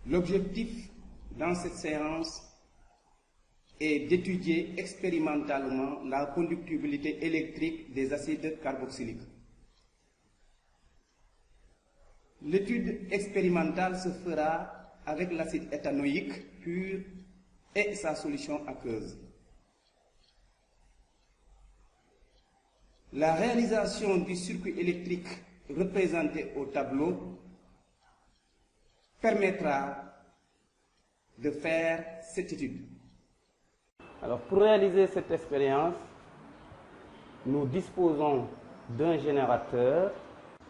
L'objectif dans cette séance est d'étudier expérimentalement la conductibilité électrique des acides carboxyliques. L'étude expérimentale se fera avec l'acide éthanoïque pur et sa solution aqueuse. La réalisation du circuit électrique représenté au tableau permettra de faire cette étude. Alors, pour réaliser cette expérience, nous disposons d'un générateur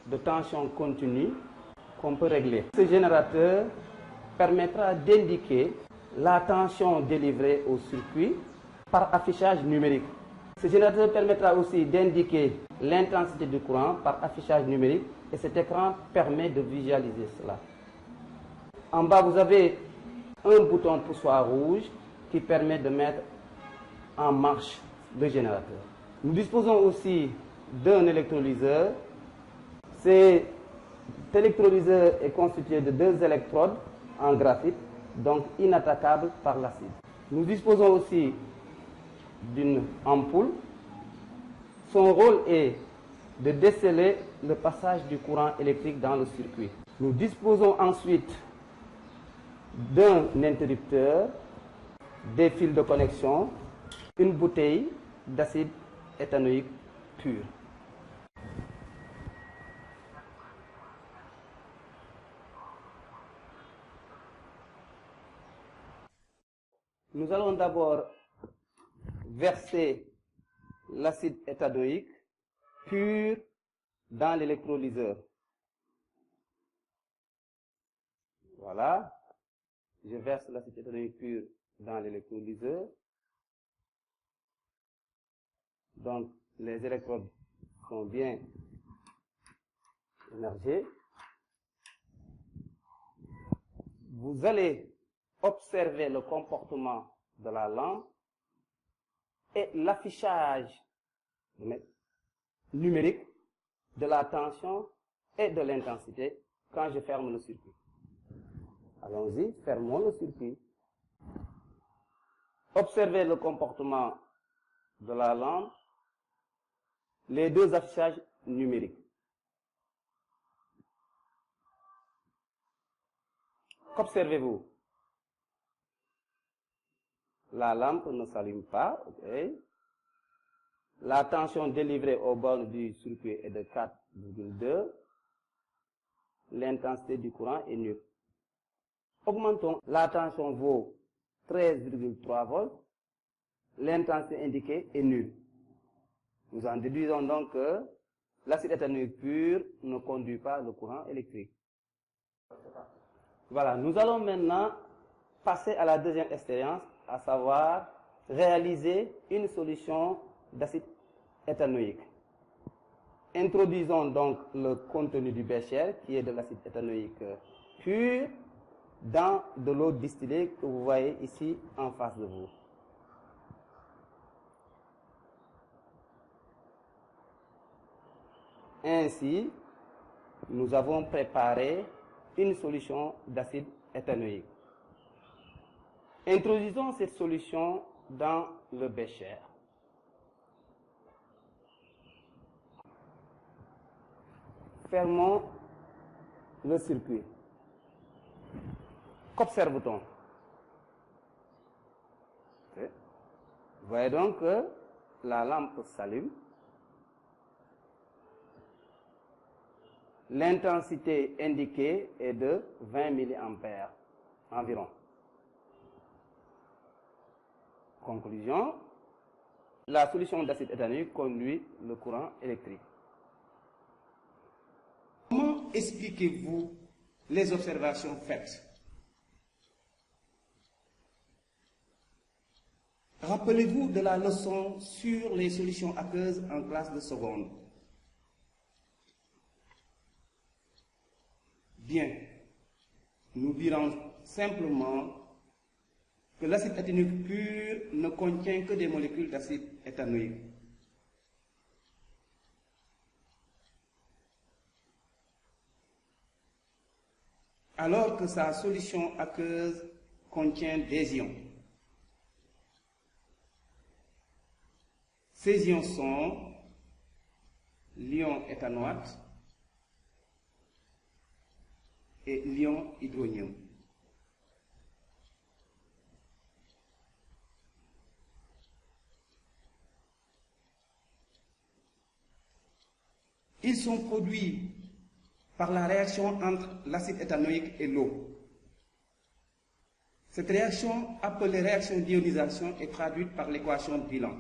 de tension continue qu'on peut régler. Ce générateur permettra d'indiquer la tension délivrée au circuit par affichage numérique. Ce générateur permettra aussi d'indiquer l'intensité du courant par affichage numérique et cet écran permet de visualiser cela. En bas, vous avez un bouton poussoir rouge qui permet de mettre en marche le générateur. Nous disposons aussi d'un électrolyseur. Cet électrolyseur est constitué de 2 électrodes en graphite, donc inattaquables par l'acide. Nous disposons aussi d'une ampoule. Son rôle est de déceler le passage du courant électrique dans le circuit. Nous disposons ensuite d'un interrupteur, des fils de connexion, une bouteille d'acide éthanoïque pur. Nous allons d'abord verser l'acide éthanoïque pur dans l'électrolyseur. Voilà. Je verse l'acide éthanoïque pur dans l'électrolyseur. Donc, les électrodes sont bien émergées. Vous allez observer le comportement de la lampe et l'affichage numérique de la tension et de l'intensité quand je ferme le circuit. Allons-y, fermons le circuit. Observez le comportement de la lampe, les 2 affichages numériques. Qu'observez-vous? La lampe ne s'allume pas. Okay. La tension délivrée aux bornes du circuit est de 4,2. L'intensité du courant est nulle. Augmentons. La tension vaut 13,3 volts. L'intensité indiquée est nulle. Nous en déduisons donc que l'acide éthanoïque pur ne conduit pas le courant électrique. Voilà, nous allons maintenant passer à la deuxième expérience, à savoir réaliser une solution d'acide éthanoïque. Introduisons donc le contenu du bécher, qui est de l'acide éthanoïque pur, dans de l'eau distillée que vous voyez ici en face de vous. Ainsi, nous avons préparé une solution d'acide éthanoïque. Introduisons cette solution dans le bécher. Fermons le circuit. Qu'observe-t-on? Vous voyez donc que la lampe s'allume. L'intensité indiquée est de 20 mA environ. Conclusion, la solution d'acide éthanoïque conduit le courant électrique. Comment expliquez-vous les observations faites? Rappelez-vous de la leçon sur les solutions aqueuses en classe de seconde. Bien, nous dirons simplement que l'acide éthanoïque pur ne contient que des molécules d'acide éthanoïque. alors que sa solution aqueuse contient des ions. Ces ions sont l'ion éthanoate et l'ion hydronium. Ils sont produits par la réaction entre l'acide éthanoïque et l'eau. Cette réaction, appelée réaction d'ionisation, est traduite par l'équation de bilan.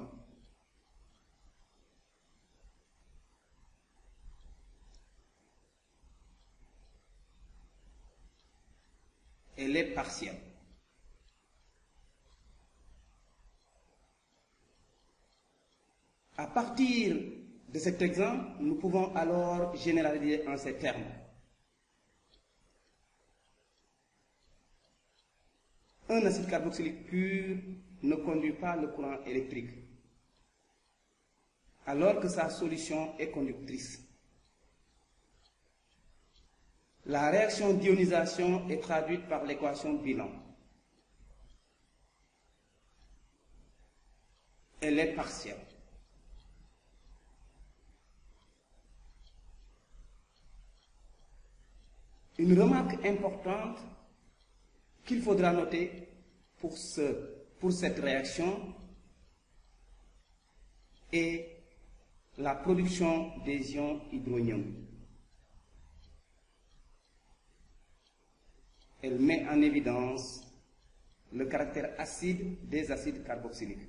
Elle est partielle. À partir de cet exemple, nous pouvons alors généraliser en ces termes. Un acide carboxylique pur ne conduit pas le courant électrique, alors que sa solution est conductrice. La réaction d'ionisation est traduite par l'équation de bilan. Elle est partielle. Une remarque importante qu'il faudra noter pour cette réaction est la production des ions hydronium. Elle met en évidence le caractère acide des acides carboxyliques.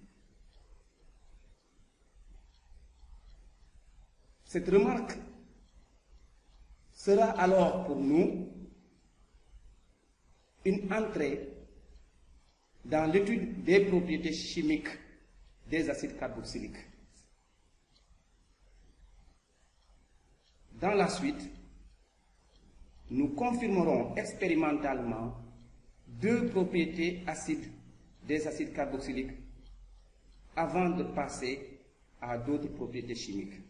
Cette remarque sera alors pour nous une entrée dans l'étude des propriétés chimiques des acides carboxyliques. Dans la suite, nous confirmerons expérimentalement deux propriétés acides des acides carboxyliques avant de passer à d'autres propriétés chimiques.